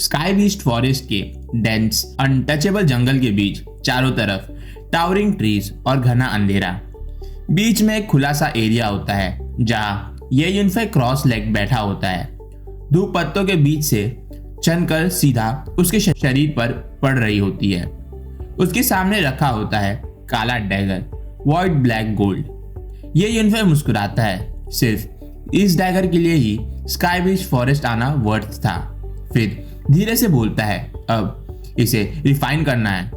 Sky beast forest के dense untouchable जंगल के बीच चारों तरफ टावरिंग ट्रीज और घना अंधेरा। बीच में एक खुला सा एरिया होता है जहां ये यूनिफाई क्रॉस लेग बैठा होता है। धूप पत्तों के बीच से चनकर सीधा उसके शरीर पर पड़ रही होती है। उसके सामने रखा होता है काला डैगर, व्हाइट ब्लैक गोल्ड। ये यूनिफाई मुस्कुराता है। सिर्फ इस डैगर के लिए ही स्काई बीस्ट फॉरेस्ट आना वर्थ था। फिर धीरे से बोलता है, अब इसे रिफाइन करना है।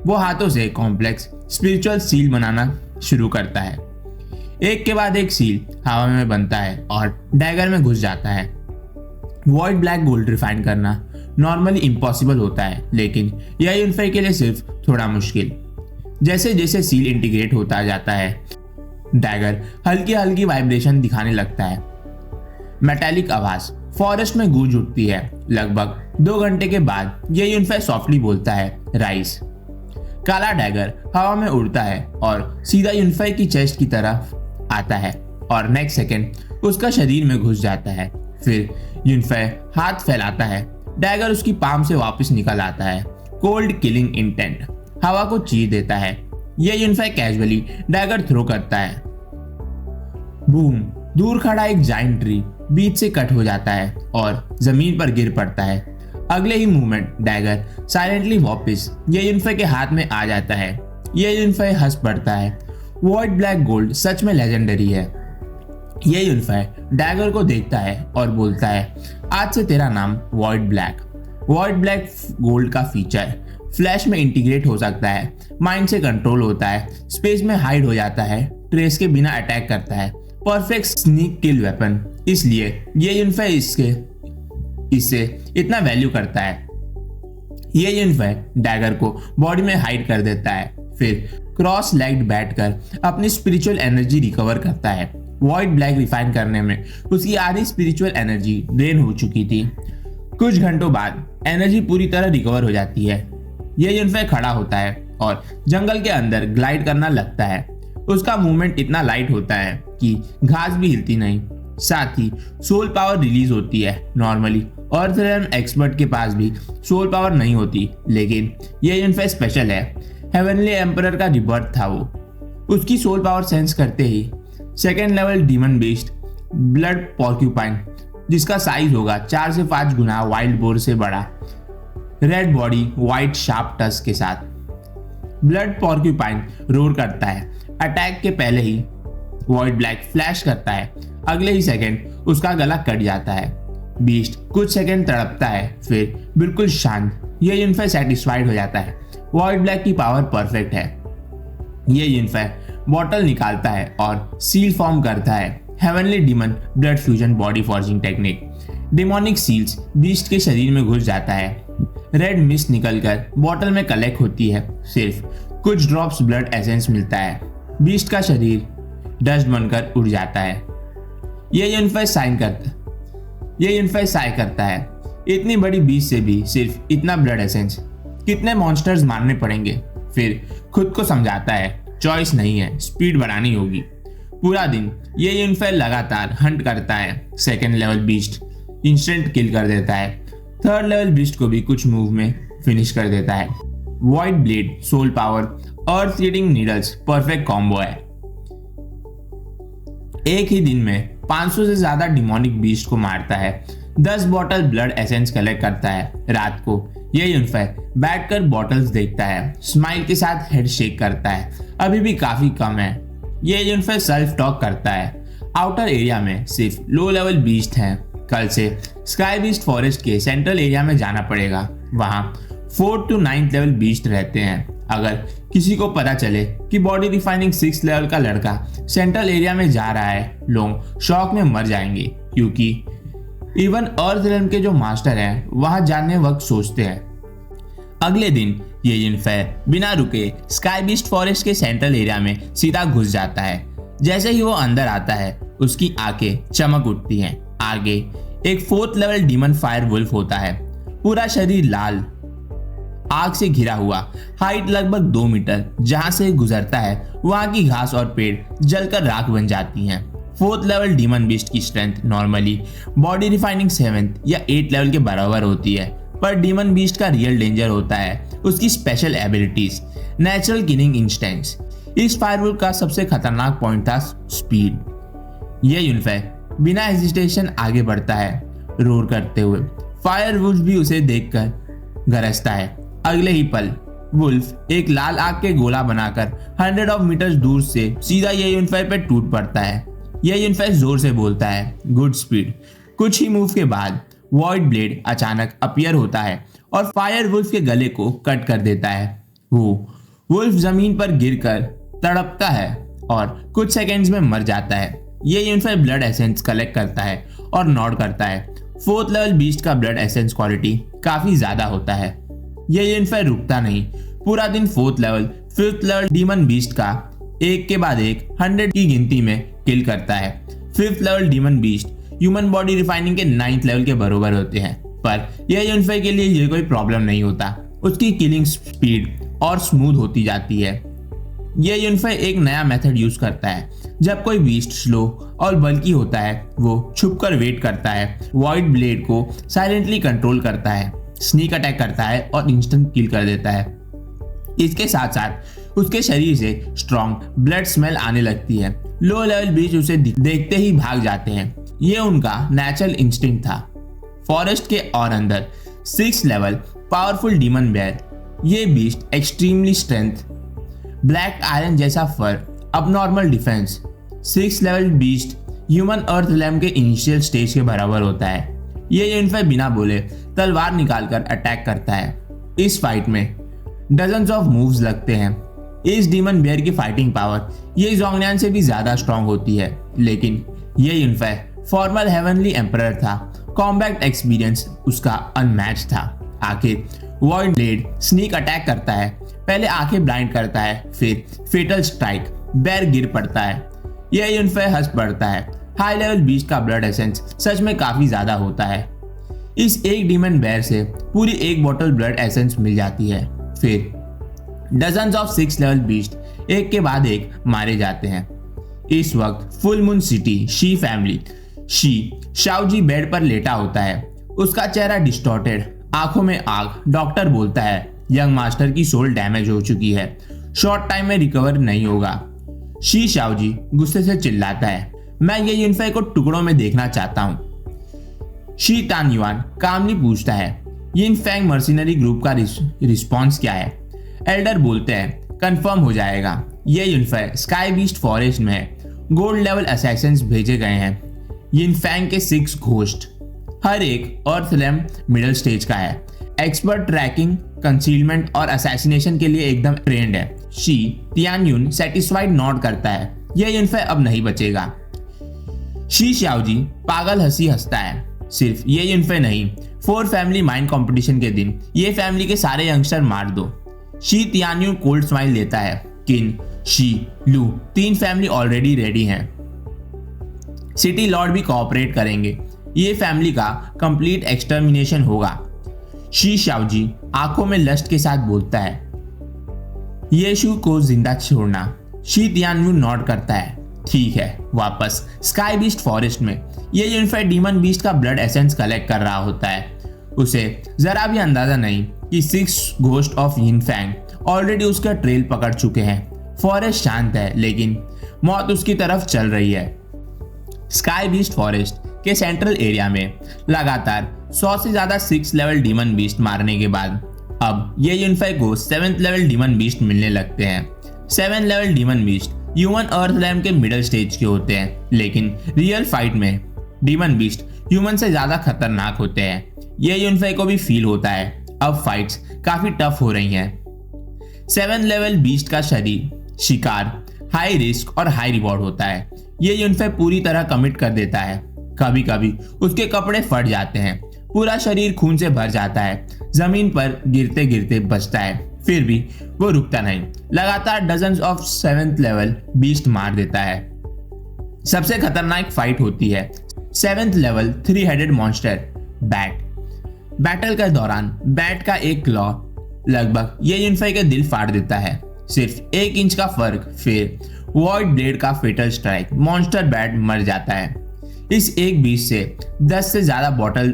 वो हाथों से कॉम्प्लेक्स स्पिरिचुअल सील बनाना शुरू करता है। एक के बाद एक सील हवा में बनता है और डैगर में घुस जाता है। व्हाइट ब्लैक गोल्ड रिफाइन करना नॉर्मली इम्पॉसिबल होता है, लेकिन यह यूनिफाई के लिए सिर्फ थोड़ा मुश्किल। जैसे जैसे सील इंटीग्रेट होता जाता है, डैगर हल्की हल्की वाइब्रेशन दिखाने लगता है। मेटालिक आवाज फॉरेस्ट में गूंज उठती है। लगभग 2 घंटे के बाद यह यूनिफाई सॉफ्टली बोलता है, राइस। काला डैगर हवा में उड़ता है और सीधा यूनिफाई की चेस्ट की तरफ आता है और नेक्स्ट सेकेंड उसका शरीर में घुस जाता है। फिर यूनिफाई हाथ फैलाता है। डैगर उसकी पाम से वापस निकल आता है। कोल्ड किलिंग इंटेंट हवा को चीर देता है। यह यूनिफाई कैजुअली डैगर थ्रो करता है। बूम! दूर खड़ा एक जाइंट ट्री बीच से कट हो जाता है और जमीन पर गिर पड़ता है। अगले ही मूवमेंट डैगर साइलेंटली वापस ये यूनिफाई के हाथ में आ जाता है। ये यूनिफाई हंस पड़ता है। व्हाइट ब्लैक गोल्ड सच में लेजेंडरी है। ये यूनिफाई डैगर को देखता है और बोलता है, आज से तेरा नाम white black. White black gold का फीचर फ्लैश में इंटीग्रेट हो सकता है, माइंड से कंट्रोल होता है, स्पेस में हाइड हो जाता है, ट्रेस के बिना अटैक करता है, परफेक्ट स्नीक किल वेपन। इसलिए ये यूनिफाई इससे इतना वैल्यू करता है। ये यूनिफाई डैगर को बॉडी में हाइड कर देता है। फिर क्रॉस लेग्ड बैठकर अपनी स्पिरिचुअल एनर्जी रिकवर करता है। व्हाइट ब्लैक रिफाइन करने में उसकी आधी स्पिरिचुअल एनर्जी ड्रेन हो चुकी थी। कुछ घंटों बाद एनर्जी पूरी तरह रिकवर हो जाती है। यह यूनिफाई खड़ा होता है और जंगल के अंदर ग्लाइड करना लगता है। उसका मूवमेंट इतना लाइट होता है कि घास भी हिलती नहीं। साथ ही सोल पावर रिलीज होती है। नॉर्मली अर्थ रेल्म एक्सपर्ट के पास भी सोल पावर नहीं होती, लेकिन यह यूनिफाई स्पेशल है। हेवनली एम्परर का रिबर्थ था वो। उसकी सोल पावर सेंस करते ही second level demon beast blood porcupine, जिसका साइज होगा 4 से 5 गुना वाइल्ड बोर से बड़ा, रेड बॉडी व्हाइट शार्प टस के साथ। ब्लड पॉर्क्यूपाइन रोर करता है। अटैक के पहले ही व्हाइट ब्लैक फ्लैश करता है। अगले ही सेकंड उसका गला कट जाता है। बीस्ट कुछ सेकंड तड़पता है, फिर बिल्कुल शांत। यह यूनिफाई सेटिस्फाइड हो जाता है। व्हाइट ब्लैक की पावर परफेक्ट है। यह यूनिफाई बॉटल निकालता है और सील फॉर्म करता है। Heavenly demon blood fusion body forging technique. Demonic seals beast के शरीर में घुस जाता है। रेड मिस्ट निकलकर बॉटल में कलेक्ट होती है। सिर्फ कुछ ड्रॉप्स ब्लड एसेंस मिलता है। बीस्ट का शरीर डस्ट बनकर उड़ जाता है। यह यूनिफाई साई करता है। इतनी बड़ी बीस्ट से भी सिर्फ इतना ब्लड एसेंस, कितने मॉन्स्टर्स मारने पड़ेंगे। फिर खुद को समझाता है, चॉइस नहीं है, स्पीड बढ़ानी होगी। पूरा दिन ये यूनिफाई लगातार हंट करता है। सेकेंड लेवल बीस्ट इंस्टेंट किल कर देता है। थर्ड लेवल बीस्ट को भी कुछ मूव में फिनिश कर देता है। व्हाइट ब्लेड, सोल पावर, अर्थ ईटिंग नीडल्स परफेक्ट कॉम्बो है। एक ही दिन में 500 से ज्यादा डिमोनिक बीस्ट को मारता है। 10 बॉटल ब्लड एसेंस कलेक्ट करता है। रात को यह यूनिफाई बैठकर बॉटल्स देखता है, स्माइल के साथ हेड शेक करता है। अभी भी काफी कम है। यह यूनिफाई सेल्फ टॉक करता है। आउटर एरिया में सिर्फ लो लेवल बीस्ट हैं। कल से स्काई बीस्ट फॉरेस्ट के सेंट्रल एरिया में जाना पड़ेगा। वहां 4th to 9th level beast रहते हैं। अगर किसी को पता चले कि बॉडी रिफाइनिंग 6th लेवल का लड़का सेंट्रल एरिया में जा रहा है, लोग शॉक में मर जाएंगे, क्योंकि इवन अर्थ रेल्म के जो मास्टर हैं वहां जाने वक्त सोचते हैं। अगले दिन ये यूनिफाई बिना रुके स्काई बीस्ट फॉरेस्ट के सेंट्रल एरिया में सीधा घुस जाता है। जैसे ही वो अंदर आता है उसकी आंखें चमक उठती हैं। आगे एक 4th level demon fire wolf होता है। पूरा शरीर लाल आग से घिरा हुआ, हाइट लगभग 2 मीटर। जहां से गुजरता है वहां की घास और पेड़ जलकर राख बन जाती हैं। 4th लेवल डीमन बीस्ट की strength normally body refining 7th या 8th लेवल के बराबर होती है। पर डीमन बीस्ट का रियल डेंजर होता है उसकी special abilities, natural killing instants. इस फायरवुल्फ का सबसे खतरनाक पॉइंट था स्पीड। यह यूनिफायर बिना हेजिटेशन आगे बढ़ता है, रोर करते हुए। फायरवुल्फ भी उसे देखकर गरजता है। अगले ही पल वुल्फ एक लाल आग के गोला बनाकर 100 मीटर दूर से सीधा ये यूनिफायर पे टूट पड़ता है। यह यूनिफायर जोर से बोलता है, गुड स्पीड। कुछ ही मूव के बाद वॉइड ब्लेड अचानक अपीयर होता है और फायर वुल्फ के गले को कट कर देता है। वो वुल्फ जमीन पर गिरकर तड़पता है और कुछ सेकंड्स में मर जाता है। ये यूनिफायर ब्लड एसेंस कलेक्ट करता है और नॉड करता है। 4th लेवल बीस्ट का ब्लड एसेंस क्वालिटी काफी ज्यादा होता है। यह यूनिफायर रुकता नहीं, पूरा दिन 4th level 5th level demon beast का एक के बाद एक 100 की गिनती में किल करता है। 5th level demon beast human body refining के 9th लेवल के बराबर होते हैं, पर यह यूनिफायर के लिए ये कोई प्रॉब्लम नहीं होता। उसकी किलिंग स्पीड और स्मूथ होती जाती है। यह यूनिफायर एक नया मेथड यूज करता है। जब कोई बीस्ट स्लो और बल्कि होता है, वो छुपकर वेट करता है, वॉइड ब्लेड को साइलेंटली कंट्रोल करता है, स्नीक अटैक करता है और इंस्टेंट किल कर देता है। इसके साथ साथ उसके शरीर से स्ट्रॉन्ग ब्लड स्मेल आने लगती है। लो लेवल बीस्ट उसे देखते ही भाग जाते हैं। ये उनका नेचुरल इंस्टिंक्ट था। फॉरेस्ट के और अंदर 6th level powerful demon bear. ये beast extremely strength, black iron जैसा fur, abnormal defence. 6th level beast human earth realm के इनिशियल स्टेज के बराबर होता है। ये यूनिफायर बिना बोले तलवार निकालकर अटैक करता है। इस फाइट में डजन्स ऑफ मूव्स लगते हैं। इस डीमन बेयर की फाइटिंग पावर ये जोंगनियान से भी ज्यादा स्ट्रांग होती है, लेकिन ये यूनिफायर फॉर्मर हेवनली एम्परर था। कॉम्बैट एक्सपीरियंस उसका अनमैच था। आखिर वॉइड ब्लेड स्नीक अटैक करता है, पहले आंखें ब्लाइंड करता है, फिर फेटल स्ट्राइक, बेर गिर पड़ता है। यह यूनिफायर हंस पड़ता है। हाई लेवल बीस्ट का ब्लड एसेंस सच में काफी ज्यादा होता है। इस एक डीमन बेयर से पूरी एक बोतल ब्लड एसेंस मिल जाती है। फिर dozens of 6th level beast एक के बाद एक मारे जाते हैं। इस वक्त full moon city Xi family Shaoji bed पर लेटा होता है। उसका चेहरा डिस्टॉर्टेड, आंखों में आग। डॉक्टर बोलता है यंग मास्टर की सोल डैमेज हो चुकी है, शॉर्ट टाइम में रिकवर नहीं होगा। शाओजी गुस्से से चिल्लाता है, मैं ये यूनिफायर को टुकड़ों में देखना चाहता हूँ। शी तानयुआन कामली पूछता है, यिन फैंग मर्सिनरी ग्रुप का रिस्पॉन्स क्या है? एल्डर बोलते हैं कंफर्म हो जाएगा। ये यूनिफायर स्काई बीस्ट फॉरेस्ट में है। गोल्ड लेवल असैसिन्स भेजे गए हैं। यिन फैंग के 6 घोस्ट, हर एक अर्थलैम मिडिल स्टेज का है। एक्सपर्ट ट्रैकिंग, कंसीलमेंट और असैसिनेशन के लिए एकदम ट्रेंड है। शी तियानयुन सेटिस्फाइड नॉट करता है। यह यूनिफायर अब नहीं बचेगा। शी शाओजी पागल हंसी हंसता है। सिर्फ ये यूनिफायर नहीं, 4 फैमिली माइंड कंपटीशन के दिन ये फैमिली के सारे यंगस्टर मार दो। शी तियानयुन कोल्ड स्माइल देता है। किन, शी, लू 3 फैमिली ऑलरेडी रेडी हैं। सिटी लॉर्ड भी कोऑपरेट करेंगे। ये फैमिली का कंप्लीट एक्सटर्मिनेशन होगा। शी शाओजी आंखों में लस्ट के साथ बोलता है, येशु को जिंदा छोड़ना। शी तियानयुन नॉट करता है, ठीक है। वापस स्काई बीस्ट फॉरेस्ट में ये यूनिफाइड डीमन बीस्ट का ब्लड एसेंस कलेक्ट कर रहा होता है। उसे जरा भी अंदाजा नहीं कि 6 ghost of Yin Fang already उसका ट्रेल पकड़ चुके हैं। फॉरेस्ट शांत है, लेकिन मौत उसकी तरफ चल रही है। स्काई बीस्ट फॉरेस्ट के सेंट्रल एरिया में लगातार 100 से ज्यादा 6th लेवल डीमन बीस्ट मारने के बाद अब ये यूनिफायर को 7th लेवल डीमन बीस्ट मिलने लगते हैं। 7 लेवल डीमन बीस्ट ह्यूमन अर्थलैम के मिडिल स्टेज के होते हैं, लेकिन रियल फाइट में डीमन बीस्ट ह्यूमन से ज्यादा खतरनाक होते हैं। यह यूनिफायर को भी फील होता है अब फाइट्स काफी टफ हो रही हैं। 7 लेवल बीस्ट का शिकार हाई रिस्क और हाई रिवॉर्ड होता है। यह यूनिफायर पूरी तरह कमिट कर देता है। कभी कभी उसके कपड़े फट जाते हैं, पूरा शरीर खून से भर जाता है, जमीन पर गिरते गिरते बचता है, फिर भी वो रुकता नहीं। लगातार dozens of 7th level beast मार देता है। सबसे खतरनाक फाइट होती है 7th लेवल 3-हेडेड मॉन्स्टर बैट। बैटल के दौरान बैट का एक क्लॉ लगभग ये यूनिफायर के दिल फाड़ देता है। सिर्फ 1 इंच का फर्क, फिर वॉइड ब्लेड का फेटल स्ट्राइक, मॉन्स्टर बैट मर जाता है। इस एक बीच से 10 से ज्यादा बॉटल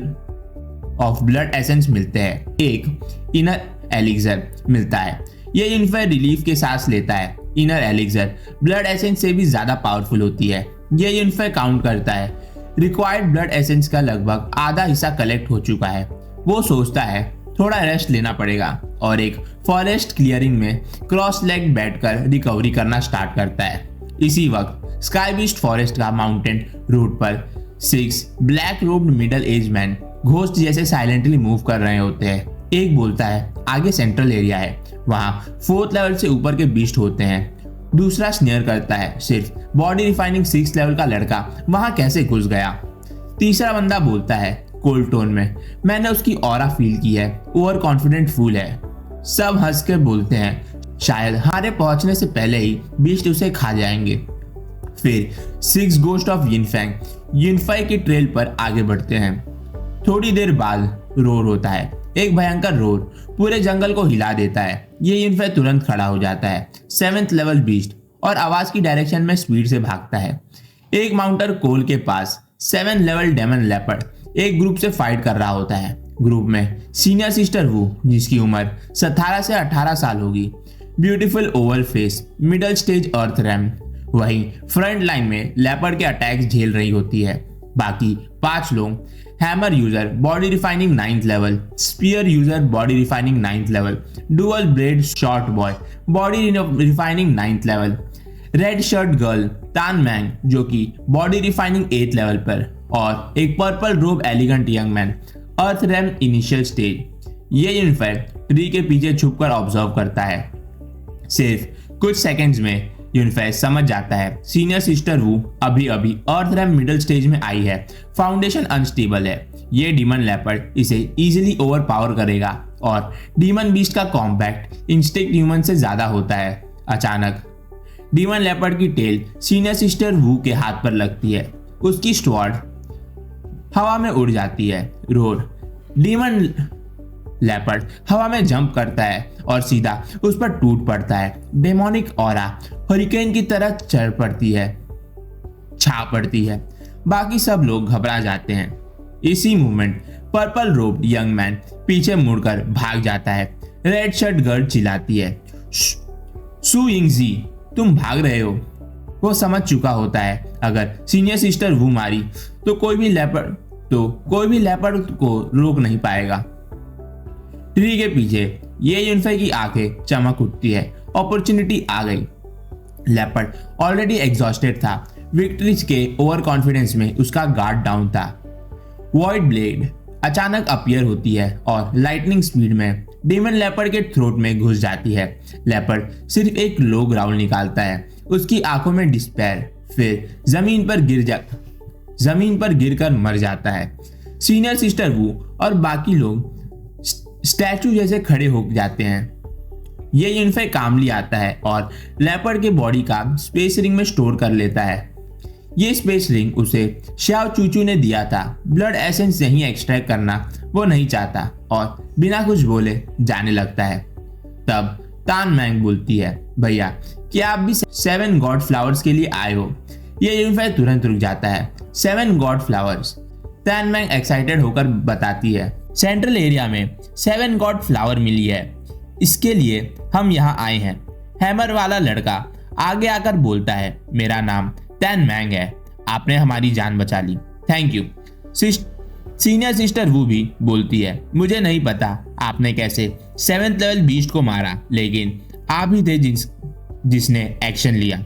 ऑफ ब्लड एसेंस मिलते हैं। एक इनर एलिक्सर मिलता है। ये यूनिफाई रिलीफ के सांस लेता है। इनर एलिक्सर ब्लड एसेंस से भी ज्यादा पावरफुल होती है। ये यूनिफाई काउंट करता है रिक्वायर्ड ब्लड एसेंस का लगभग आधा हिस्सा कलेक्ट हो चुका है। वो सोचता है थोड़ा रेस्ट लेना पड़ेगा और एक फॉरेस्ट क्लियरिंग में क्रॉस लेग बैठकर रिकवरी करना स्टार्ट करता है। इसी वक्त स्काई बीस्ट फॉरेस्ट का माउंटेन रूट पर 6 black robed middle age man ghost जैसे साइलेंटली मूव कर रहे होते हैं। एक बोलता है आगे सेंट्रल एरिया है, वहाँ 4th लेवल से ऊपर के बीस्ट होते हैं। दूसरा स्नेयर करता है सिर्फ बॉडी रिफाइनिंग 6th लेवल का लड़का वहाँ कैसे घुस गया। तीसरा बंदा बोलता है कोल्ड टोन में, मैंने उसकी ऑरा फील की है, ओवर कॉन्फिडेंट फूल है। सब हंस के बोलते हैं शायद हमारे पहुंचने से पहले ही बीस्ट उसे खा जाएंगे। फिर 6 गोस्ट ऑफ यिनफैंग यूनिफाई की ट्रेल पर आगे बढ़ते हैं। थोड़ी देर बाद रोर होता है। एक भयंकर रोर पूरे जंगल को हिला देता है। ये यूनिफाई तुरंत खड़ा हो जाता है। 7th लेवल बीस्ट और आवाज की डायरेक्शन में स्पीड से भागता है। एक माउंटर कोल के पास 7 लेवल डेमन लेपर्ड एक ग्रुप से फाइट कर रहा होता है। ग्रुप में सीनियर सिस्टर वू जिसकी उम्र 17 से 18 साल होगी, beautiful oval face, middle stage earth realm, वहीं फ्रंट लाइन में लेपर्ड के अटैक्स झेल रही होती है। बाकी 5 लोग hammer user body refining 9th level, spear user body refining 9th level, dual blade short boy body refining 9th level, red shirt girl Tan Meng जो कि बॉडी रिफाइनिंग 8th लेवल पर, और एक पर्पल रोब एलिगेंट यंग मैन अर्थ RAM initial stage. ये unify tree के पीछे छुपकर ऑब्जर्व करता है। सिर्फ कुछ सेकंड्स में यूनिफाई समझ जाता है सीनियर सिस्टर वू अभी अभी अर्थ रैम मिडिल स्टेज में आई है। फाउंडेशन अनस्टेबल है। ये डीमन लेपर्ड इसे इजीली ओवर पावर करेगा और डीमन बीस्ट का कॉम्पैक्ट इंस्टिंक्ट ह्यूमन से ज्यादा होता है। अचानक डीमन लेपर्ड की टेल सीनियर सिस्टर वू के हाथ पर लगती है। उसकी स्वॉर्ड हवा में उड़ जाती है। रोर डीमन लेपर्ड हवा में जंप करता है और सीधा उस पर टूट पड़ता है। डेमोनिक ऑरा हरिकेन की तरह चढ़ पड़ती है, छा पड़ती है। बाकी सब लोग घबरा जाते हैं। इसी movement purple robed young man पीछे मुड़कर भाग जाता है। रेड शर्ट गर्ल चिल्लाती है, सू यिंगजी तुम भाग रहे हो। वो समझ चुका होता है अगर सीनियर सिस्टर वू मारी तो कोई भी लेपर्ड को रोक नहीं पाएगा। ट्री के पीछे ये यूनिफाई की आंखें चमक उठती है। अपॉर्चुनिटी आ गई। लेपर्ड ऑलरेडी एग्जॉस्टेड था। विक्ट्रीज के ओवर कॉन्फिडेंस में उसका गार्ड डाउन था। वॉइड ब्लेड अचानक अपीयर होती है और लाइटनिंग स्पीड में डीमन लेपर्ड के थ्रोट में घुस जाती है। लेपर्ड सिर्फ एक लो ग्राउल निकालता है। उसकी आंखों में डिस्पेयर, फिर जमीन पर गिरकर मर जाता है। सीनियर सिस्टर वू और बाकी लोग स्टैचू जैसे खड़े हो जाते हैं। ये यूनिफाई कामली आता है और लेपर्ड के बॉडी का स्पेस रिंग में स्टोर कर लेता है। ये स्पेस रिंग उसे श्याओ चूचू ने दिया था। ब्लड एसेंस यहीं एक्सट्रैक्ट करना वो नहीं चाहता और बिना कुछ बोले जाने लगता है। तब तान मैंग बोलती है, भैया क्या आप भी 7 गॉड फ्लावर्स के लिए आए हो? ये यूनिफाई तुरंत रुक जाता है। 7 गॉड फ्लावर्स? तान मैंग एक्साइटेड होकर बताती है, सेंट्रल एरिया में 7 गॉड फ्लावर मिली है, इसके लिए हम यहाँ आए हैं। हैमर वाला लड़का आगे आकर बोलता है, मेरा नाम तैन मैंग है, आपने हमारी जान बचा ली, थैंक यू। सीनियर सिस्टर वू भी बोलती है, मुझे नहीं पता आपने कैसे 7th लेवल बीस्ट को मारा, लेकिन आप ही थे जिसने एक्शन लिया।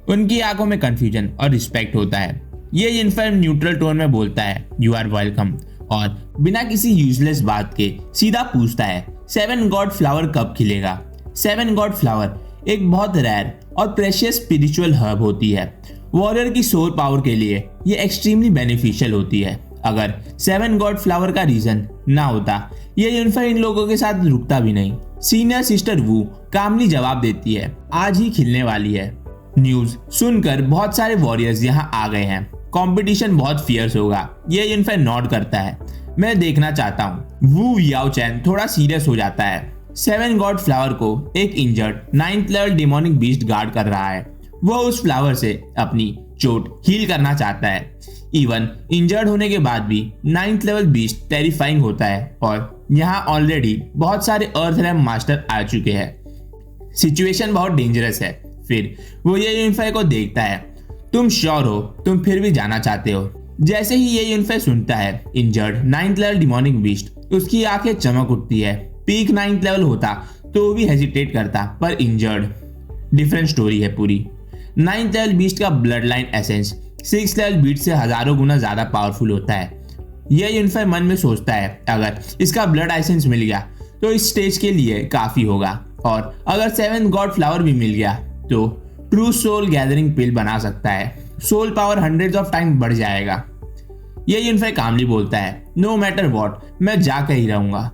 उनकी आंखों में कंफ्यूजन और रिस्पेक्ट होता है। ये इनफैक्ट न्यूट्रल टोन में बोलता है, यू आर वेलकम, और बिना किसी यूजलेस बात के सीधा पूछता है, 7 गॉड फ्लावर कब खिलेगा? 7 गॉड फ्लावर एक बहुत रेयर और प्रेशियस स्पिरिचुअल हर्ब होती है। वॉरियर की सोल पावर के लिए ये एक्सट्रीमली बेनिफिशियल होती है। अगर 7 गॉड फ्लावर का रीजन ना होता ये यूनिफाई इन लोगों के साथ रुकता भी नहीं। सीनियर सिस्टर वू कामली जवाब देती है, आज ही खिलने वाली है। न्यूज सुनकर बहुत सारे वॉरियर्स यहाँ आ गए हैं। कंपटीशन बहुत फियर्स होगा। ये यूनिफाई नॉट करता है, मैं देखना चाहता हूँ। वू याओ चैन थोड़ा सीरियस हो जाता है। 7 गॉड फ्लावर को एक injured 9th level demonic beast guard कर रहा है। वो उस फ्लावर से अपनी चोट हील करना चाहता है। इवन इंजर्ड होने के बाद भी 9th लेवल बीस्ट टेरिफाइंग होता है और यहाँ ऑलरेडी बहुत सारे अर्थ रैम मास्टर आ चुके हैं। सिचुएशन बहुत डेंजरस है। फिर वो ये यूनिफाई को देखता है। तुम श्योर हो तुम फिर भी जाना चाहते हो? जैसे ही ये यूनिफाई सुनता है injured 9th level demonic beast, उसकी आंखें चमक उठती है। पीक 9th लेवल होता तो वो भी हेजिटेट करता, पर इंजर्ड डिफरेंट स्टोरी है पूरी। 9th लेवल बीस्ट का blood line essence 6th level beast से हजारों गुना ज्यादा पावरफुल होता है। यह यूनिफाई मन में सोचता है अगर इसका ब्लड एसेंस मिल गया तो इस स्टेज के लिए काफी होगा, और अगर 7th गॉड फ्लावर भी मिल गया तो ट्रू सोल गैदरिंग पिल बना सकता है। Soul power hundreds of time बढ़ जाएगा। यह यूनिफाई कामली बोलता है नो मैटर व्हाट, मैं जाकर ही रहूंगा।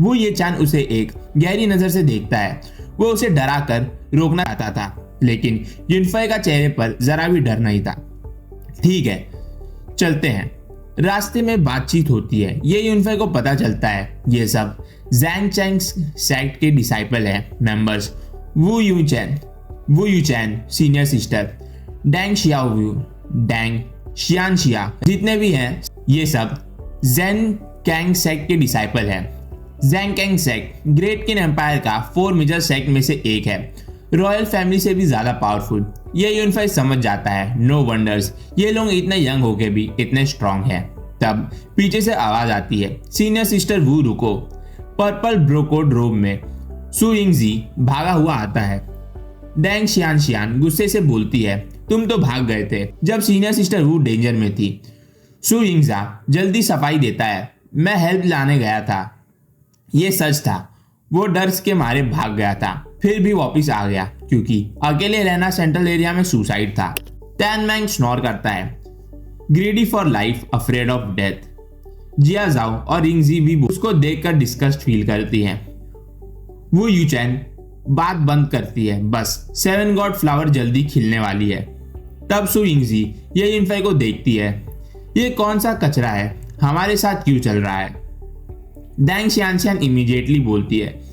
वो ये चांद उसे एक गहरी नजर से देखता है। वो उसे डरा कर रोकना चाहता था, लेकिन यूनिफाई का चेहरे पर जरा भी डर नहीं था। ठीक है चलते हैं। रास्ते में बातचीत होती है। ये यूनिफाई को पता चलता है ये सब जैंग चैंग सेक्ट के डिसाइपल हैं। Members Wu Yuchen senior sister, Dang Xiao, Dang Xianxia, जितने भी हैं ये सब जैन कैंग सेक्ट के डिसाइपल हैं। Zhang Cang sect great Qin empire का 4 मेजर सेक्ट में से एक है, रॉयल फैमिली से भी ज्यादा पावरफुल। ये यूनिफाई समझ जाता है नो वंडर्स ये लोग इतने यंग होके भी इतने स्ट्रांग हैं। तब पीछे से आवाज आती है सीनियर सिस्टर वू रुको। पर्पल ब्रोकोड रोब में सु यिंगजी भागा हुआ आता है। डैंग शियान गुस्से से बोलती है तुम तो भाग गए थे जब सीनियर सिस्टर वू डेंजर में थी। सु यिंगजा जल्दी सफाई देता है मैं हेल्प लाने गया था। ये सच था, वो डर के मारे भाग गया था, फिर भी वापस आ गया क्योंकि अकेले रहना सेंट्रल एरिया में सुसाइड था। टैन मैंग स्नोर करता है greedy for life afraid of death. जिया जाओ और रिंगजी भी उसको देखकर डिस्कस्ड फील करती हैं। वो यूचैन बात बंद करती है, बस 7 गॉड फ्लावर जल्दी खिलने वाली है। तब सु यिंगजी ये यूनिफाई को देखती है ये कौन सा कचरा है, हमारे साथ क्यों चल रहा है? डैंग शियानशियान इमीडिएटली बोलती है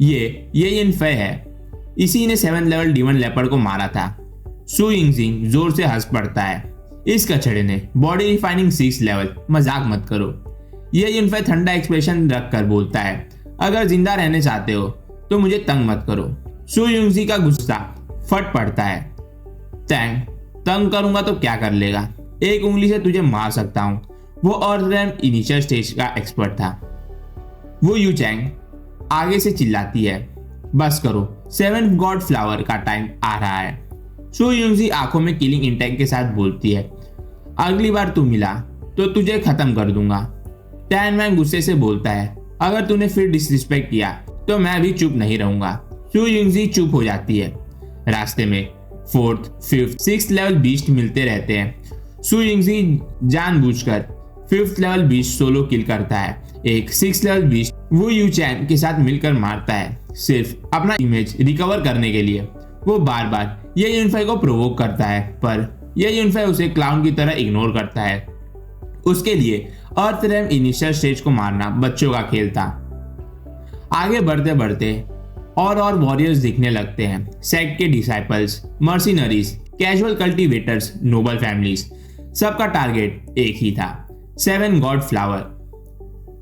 ये यूनिफाई है, इसी ने 7 लेवल डीमन लेपर्ड को मारा था। सु यिंगजी जोर से हंस पड़ता है इस कचड़े ने बॉडी रिफाइनिंग 6 लेवल, मजाक मत करो। ये यूनिफाई ठंडा एक्सप्रेशन रख कर बोलता है अगर जिंदा रहने चाहते हो तो मुझे तंग मत करो। सु यिंगजी का गुस्सा फट पड़ता है। तंग करूंगा तो क्या कर लेगा, एक उंगली से तुझे मार सकता हूं। वो अर्थ रैम इनिशियल स्टेज का एक्सपर्ट था। वो यूचैंग आगे से चिल्लाती है बस करो 7th गॉड फ्लावर का टाइम आ रहा है। सु यिंगजी आंखों में किलिंग इंटेंट के साथ बोलती है अगली बार तू मिला तो तुझे खत्म कर दूंगा। टैन मैंग गुस्से से बोलता है अगर तूने फिर डिसरिस्पेक्ट किया तो मैं भी चुप नहीं रहूंगा। सु यिंगजी चुप हो जाती है। रास्ते में 4th, 5th, 6th level beast मिलते रहते हैं। सु यिंगजी जानबूझकर 5th लेवल बीस्ट सोलो किल करता है। एक 6th लेवल बीस्ट वो यूचैन के साथ मिलकर मारता है सिर्फ अपना इमेज रिकवर करने के लिए। वो बार बार ये यूनिफाई को प्रोवोक करता है, पर यह यूनिफाई उसे क्लाउन की तरह इग्नोर करता है। उसके लिए अर्थ रैम इनिशियल स्टेज को मारना बच्चों का खेल था। आगे बढ़ते बढ़ते और वॉरियर्स दिखने लगते हैं। सेक्ट के disciples, mercenaries, casual cultivators, noble families, सबका टारगेट एक ही था 7 गॉड फ्लावर।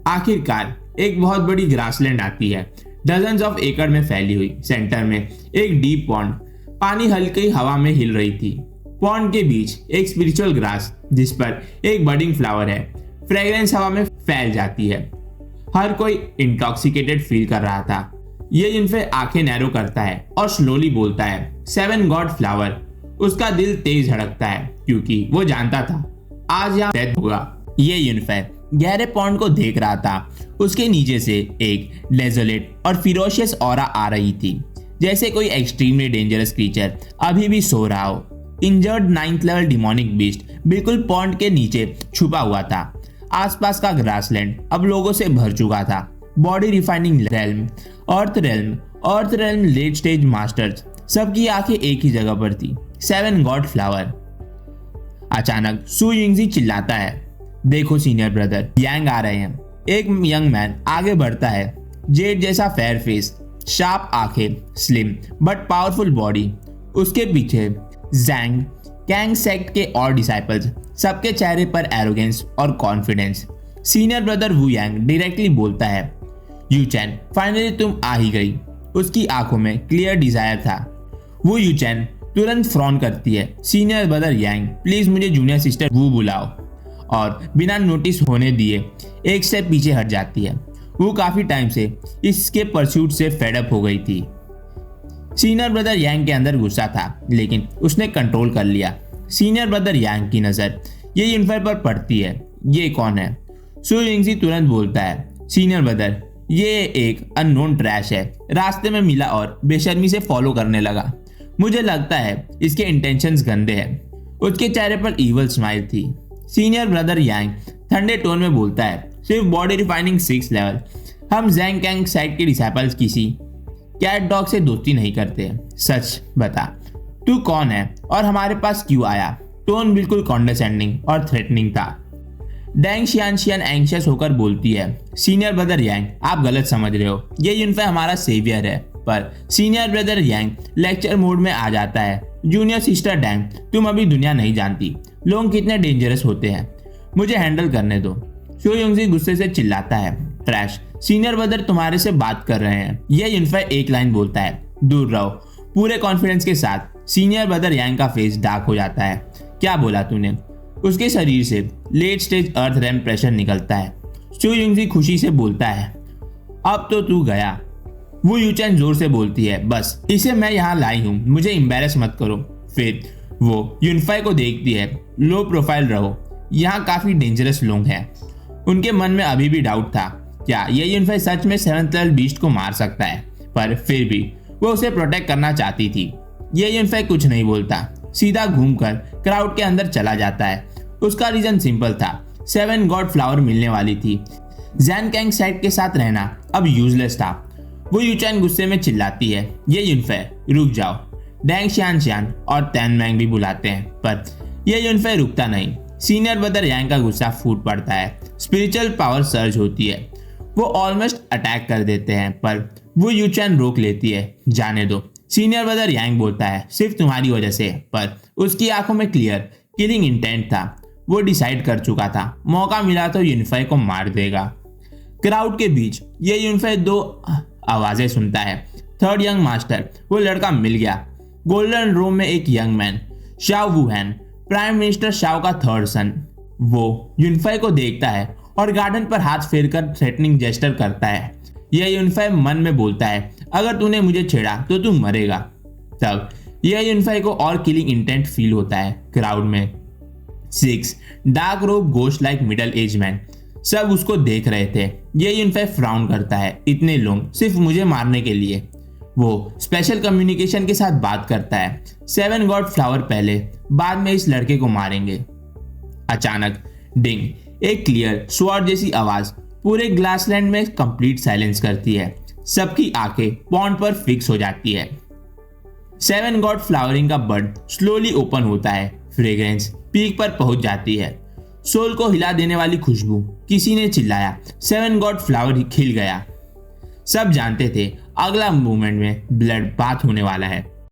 आखिरकार एक बहुत बड़ी ग्रासलैंड आती है, डजन्स ऑफ एकड़ में फैली हुई। सेंटर में एक डीप पॉन्ड, पानी हल्की हवा में हिल रही थी। पॉन्ड के बीच एक स्पिरिचुअल ग्रास जिस पर एक बडिंग फ्लावर है। फ्रेग्रेंस हवा में फैल जाती है। हर कोई इंटॉक्सिकेटेड फील कर रहा था। ये यूनिफाई आंखें नैरो करता है और स्लोली बोलता है 7 गॉड फ्लावर। उसका दिल तेज धड़कता है क्योंकि वो जानता था आज यहाँ डेथ होगा। ये यूनिफाई गहरे पॉन्ड को देख रहा था। उसके नीचे से एक डेजोलेट और फिरोशियस ऑरा आ रही थी, जैसे कोई एक्सट्रीमली डेंजरस क्रीचर अभी भी सो रहा हो। Injured 9th level demonic beast बिल्कुल पॉन्ड के नीचे छुपा हुआ था। आसपास का ग्रासलैंड अब लोगों से भर चुका था। बॉडी रिफाइनिंग रेल्म, अर्थ रेल्म लेट स्टेज मास्टर्स, सबकी आंखें एक ही जगह पर थी 7 गॉड फ्लावर। अचानक सु यिंगजी चिल्लाता है देखो सीनियर ब्रदर, यांग आ रहे हैं। एक यंग मैन आगे बढ़ता है, जेड जैसा फेयर फेस, शार्प आंखें, स्लिम बट पावरफुल बॉडी। उसके पीछे जैंग कैंग सेक्ट के और डिसाइपल्स सबके चेहरे पर एरोगेंस और कॉन्फिडेंस। सीनियर ब्रदर वू यांग डायरेक्टली बोलता है, यू चैन फाइनली तुम आ ही गई। उसकी आंखों में क्लियर डिजायर था। वो यू चैन तुरंत फ्रॉन करती है, सीनियर ब्रदर यांग प्लीज मुझे जूनियर सिस्टर वू बुलाओ, और बिना नोटिस होने दिए एक स्टेप पीछे हट जाती है। वो काफी टाइम से इसके परस्यूट से फेडअप हो गई थी। सीनियर ब्रदर यांग के अंदर गुस्सा था, लेकिन उसने कंट्रोल कर लिया। सीनियर ब्रदर यांग की नजर ये यूनिफायर पर पड़ती है। ये कौन है? सु यिंगजी तुरंत बोलता है, सीनियर ब्रदर ये एक अननोन ट्रैश है, रास्ते में मिला और बेशर्मी से फॉलो करने लगा। मुझे लगता है इसके इंटेंशंस गंदे हैं। उसके चेहरे पर इवल स्माइल थी। सीनियर ब्रदर यांग ठंडे टोन में बोलता है, सिर्फ बॉडी रिफाइनिंग 6 लेवल। हम जैंग कैंग साइड के डिसाइपल्स किसी कैट डॉग से दोस्ती नहीं करते। सच बता, तू कौन है और हमारे पास क्यों आया? टोन बिल्कुल कॉन्डेसेंडिंग और थ्रेटनिंग था। डैंग शियान एंग्शियस होकर बोलती है, सीनियर ब्रदर यांग आप गलत समझ रहे हो, ये यूनिफायर हमारा सेवियर है। पर सीनियर ब्रदर यांग लेक्चर मोड में आ जाता है, जूनियर सिस्टर डैंग तुम अभी दुनिया नहीं जानती, लोग कितने डेंजरस होते हैं, मुझे हैंडल करने दो। सो यिंगजी गुस्से से चिल्लाता है, ट्रैश, सीनियर ब्रदर तुम्हारे से बात कर रहे हैं। यह यूनिफायर एक लाइन बोलता है, दूर रहो। पूरे कॉन्फिडेंस के साथ सीनियर ब्रदर यांग का फेस डार्क हो जाता है। क्या बोला तूने? उसके शरीर से late stage earth RAM pressure निकलता है। सो यिंगजी खुशी से बोलता है, अब तो तू गया। वो यू चैन जोर से बोलती है, बस इसे मैं यहाँ लाई हूँ, मुझे एम्बैरेस मत करो। फिर वो यूनिफाई को देखती है, लो प्रोफाइल रहो, यहाँ काफी डेंजरस लोग हैं। उनके मन में अभी भी डाउट था, क्या ये यूनिफाई सच में 7th लेवल बीस्ट को मार सकता है? पर फिर भी वो उसे प्रोटेक्ट करना चाहती थी। ये यूनिफाई कुछ नहीं बोलता, सीधा घूमकर क्राउड के अंदर चला जाता है। उसका रीजन सिंपल था, 7 गॉड फ्लावर मिलने वाली थी। जैन कैंग साइड के साथ रहना अब यूजलेस था। वो यू चैन गुस्से में चिल्लाती है, ये यूनिफाई रुक जाओ। डैंग शियान और तैन मैंग भी बुलाते हैं, पर यह यूनिफाई रुकता नहीं। सीनियर ब्रदर यांग का गुस्सा फूट पड़ता है, स्पिरिचुअल पावर सर्ज होती है। वो ऑलमोस्ट अटैक कर देते हैं, पर वो यू चैन रोक लेती है, जाने दो। सीनियर ब्रदर यांग बोलता है, सिर्फ तुम्हारी वजह से, पर उसकी आंखों में क्लियर किलिंग इंटेंट था। वो डिसाइड कर चुका था, मौका मिला तो यूनिफाई को मार देगा। क्राउड के बीच ये यूनिफाई 2 आवाजें सुनता है, थर्ड यंग मास्टर, वो लड़का मिल गया। गोल्डन रूम में एक young man, Shao Wuhan, prime minister Shao का थर्ड सन। वो यूनिफाई को देखता है और गार्डन पर हाथ फेरकर थ्रेटनिंग जेस्टर करता है। यह यूनिफाई मन में बोलता है, अगर तूने मुझे छेड़ा तो तू मरेगा। तब यह यूनिफाई को और किलिंग इंटेंट फील होता है। क्राउड में 6 डार्क रोब ghost like middle age man सब उसको देख रहे थे। यह यूनिफाई फ्राउन करता है, इतने लोग सिर्फ मुझे मारने के लिए। वो स्पेशल कम्युनिकेशन के साथ बात करता है, 7 गॉड फ्लावर पहले, बाद में इस लड़के को मारेंगे। अचानक डिंग, एक क्लियर स्वॉर्ड जैसी आवाज पूरे ग्लासलैंड में कंप्लीट साइलेंस करती है। सबकी आंखें पॉन्ड पर फिक्स हो जाती है। 7 गॉड फ्लावरिंग का बड स्लोली ओपन होता है, फ्रेग्रेंस पीक पर पहुंच जाती है। सोल को हिला देने वाली खुशबू। किसी ने चिल्लाया, 7 गॉड फ्लावर खिल गया। सब जानते थे अगला मूवमेंट में ब्लड बाथ होने वाला है।